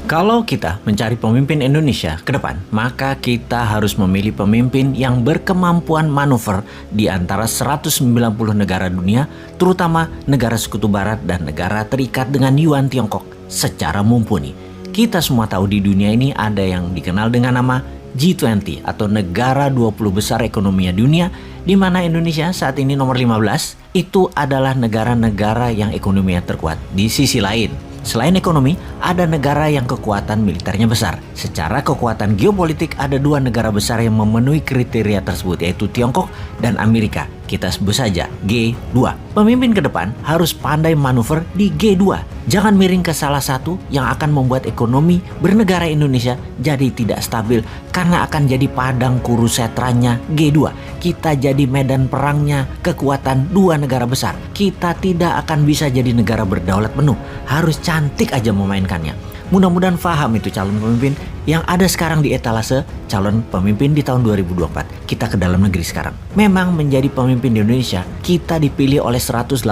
Kalau kita mencari pemimpin Indonesia ke depan, maka kita harus memilih pemimpin yang berkemampuan manuver di antara 190 negara dunia, terutama negara Sekutu Barat dan negara terikat dengan Yuan Tiongkok secara mumpuni. Kita semua tahu di dunia ini ada yang dikenal dengan nama G20 atau negara 20 besar ekonomi dunia, di mana Indonesia saat ini nomor 15. Itu adalah negara-negara yang ekonominya terkuat. Di sisi lain, selain ekonomi, ada negara yang kekuatan militernya besar. Secara kekuatan geopolitik, ada dua negara besar yang memenuhi kriteria tersebut, yaitu Tiongkok dan Amerika. Kita sebut saja G2. Pemimpin ke depan harus pandai manuver di G2. Jangan miring ke salah satu yang akan membuat ekonomi bernegara Indonesia jadi tidak stabil, karena akan jadi padang kurusetranya G2. Kita jadi medan perangnya kekuatan dua negara besar. Kita tidak akan bisa jadi negara berdaulat penuh. Harus cantik aja memainkannya. Mudah-mudahan paham itu calon pemimpin yang ada sekarang di etalase calon pemimpin di tahun 2024. Kita ke dalam negeri sekarang. Memang menjadi pemimpin di Indonesia, kita dipilih oleh 180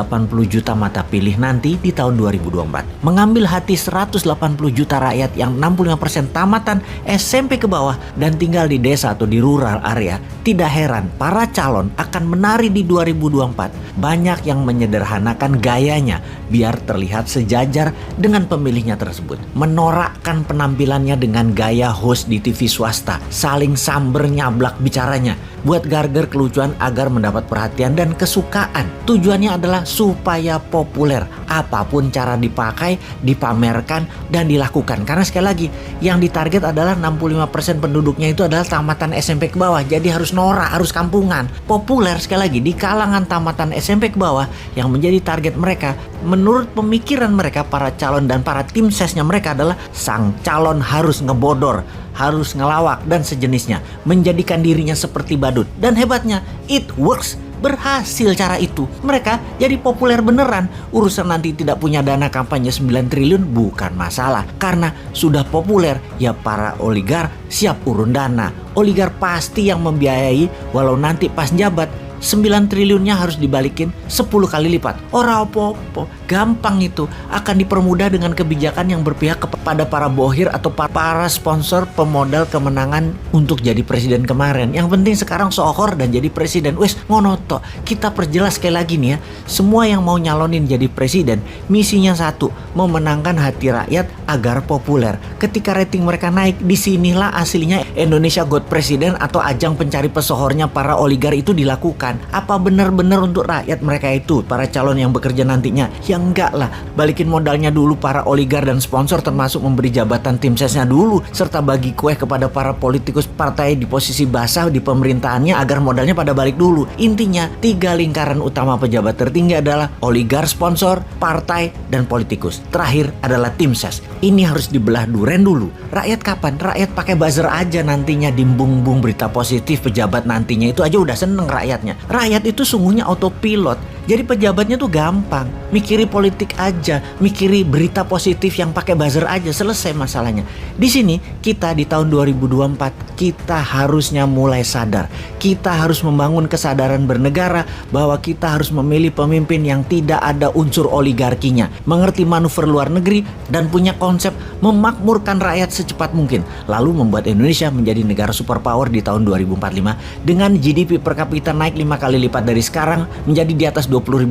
juta mata pilih nanti di tahun 2024. Mengambil hati 180 juta rakyat yang 65% tamatan SMP ke bawah dan tinggal di desa atau di rural area. Tidak heran para calon akan menari di 2024. Banyak yang menyederhanakan gayanya biar terlihat sejajar dengan pemilihnya tersebut. Menorakkan penampilannya dengan gaya host di TV swasta, saling samber nyablak bicaranya, buat garger kelucuan agar mendapat perhatian dan kesukaan. Tujuannya adalah supaya populer. Apapun cara dipakai, dipamerkan, dan dilakukan. Karena sekali lagi, yang ditarget adalah 65% penduduknya itu adalah tamatan SMP ke bawah. Jadi harus norak, harus kampungan. Populer sekali lagi di kalangan tamatan SMP ke bawah yang menjadi target mereka. Menurut pemikiran mereka, para calon dan para tim sesnya mereka adalah sang calon harus ngebodor, harus ngelawak dan sejenisnya, menjadikan dirinya seperti badut. Dan hebatnya, it works. Berhasil cara itu. Mereka jadi populer beneran. Urusan nanti tidak punya dana kampanye 9 triliun bukan masalah. Karena sudah populer, ya para oligar siap urun dana. Oligar pasti yang membiayai, walau nanti pas jabat 9 triliunnya harus dibalikin 10 kali lipat. Ora opo-opo, gampang itu. Akan dipermudah dengan kebijakan yang berpihak kepada para bohir atau para sponsor pemodal kemenangan untuk jadi presiden kemarin. Yang penting sekarang sohor dan jadi presiden. Wes ngonoto. Kita perjelas sekali lagi nih ya. Semua yang mau nyalonin jadi presiden, misinya satu, memenangkan hati rakyat agar populer. Ketika rating mereka naik, disinilah aslinya Indonesia Got Presiden atau ajang pencari pesohornya para oligar itu dilakukan. Apa benar-benar untuk rakyat mereka itu, para calon yang bekerja nantinya? Ya enggak lah, balikin modalnya dulu para oligar dan sponsor, termasuk memberi jabatan tim sesnya dulu, serta bagi kue kepada para politikus partai di posisi basah di pemerintahannya agar modalnya pada balik dulu. Intinya, 3 lingkaran utama pejabat tertinggi adalah oligar, sponsor, partai, dan politikus. Terakhir adalah tim ses. Ini harus dibelah duren dulu. Rakyat kapan? Rakyat pakai buzzer aja nantinya dimbung-bung berita positif pejabat nantinya, itu aja udah seneng rakyatnya. Rakyat itu sungguhnya autopilot. Jadi pejabatnya tuh gampang. Mikiri politik aja, mikiri berita positif yang pakai buzzer aja, selesai masalahnya. Di sini kita di tahun 2024 kita harusnya mulai sadar. Kita harus membangun kesadaran bernegara bahwa kita harus memilih pemimpin yang tidak ada unsur oligarkinya, mengerti manuver luar negeri dan punya konsep memakmurkan rakyat secepat mungkin, lalu membuat Indonesia menjadi negara superpower di tahun 2045 dengan GDP per kapita naik 5 kali lipat dari sekarang menjadi di atas $20.000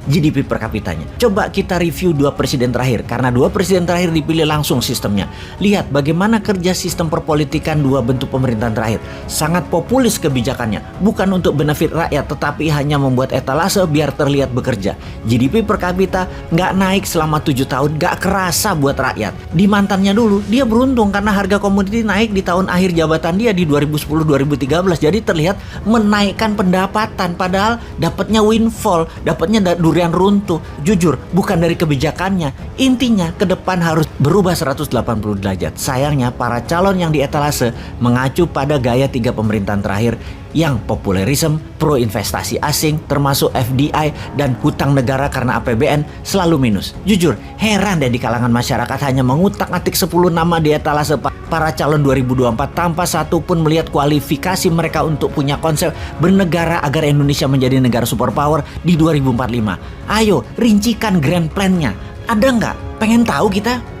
GDP per kapitanya. Coba kita review 2 presiden terakhir, karena 2 presiden terakhir dipilih langsung sistemnya. Lihat bagaimana kerja sistem perpolitikan 2 bentuk pemerintahan terakhir. Sangat populis kebijakannya, bukan untuk benefit rakyat, tetapi hanya membuat etalase biar terlihat bekerja. GDP per kapita nggak naik selama 7 tahun, nggak kerasa buat rakyat. Di mantannya dulu, dia beruntung karena harga komoditi naik di tahun akhir jabatan dia di 2010-2013. Jadi terlihat menaikkan pendapatan, padahal dapatnya windfall, dapatnya durian runtuh. Jujur, bukan dari kebijakannya. Intinya ke depan harus berubah 180 derajat. Sayangnya para calon yang di etalase mengacu pada gaya 3 pemerintahan terakhir yang populerisme, pro investasi asing, termasuk FDI dan hutang negara karena APBN selalu minus. Jujur, heran deh di kalangan masyarakat hanya mengutak-atik 10 nama di etalase para calon 2024 tanpa satupun melihat kualifikasi mereka untuk punya konsep bernegara agar Indonesia menjadi negara superpower di 2045. Ayo, rincikan grand plan-nya. Ada nggak? Pengen tahu kita?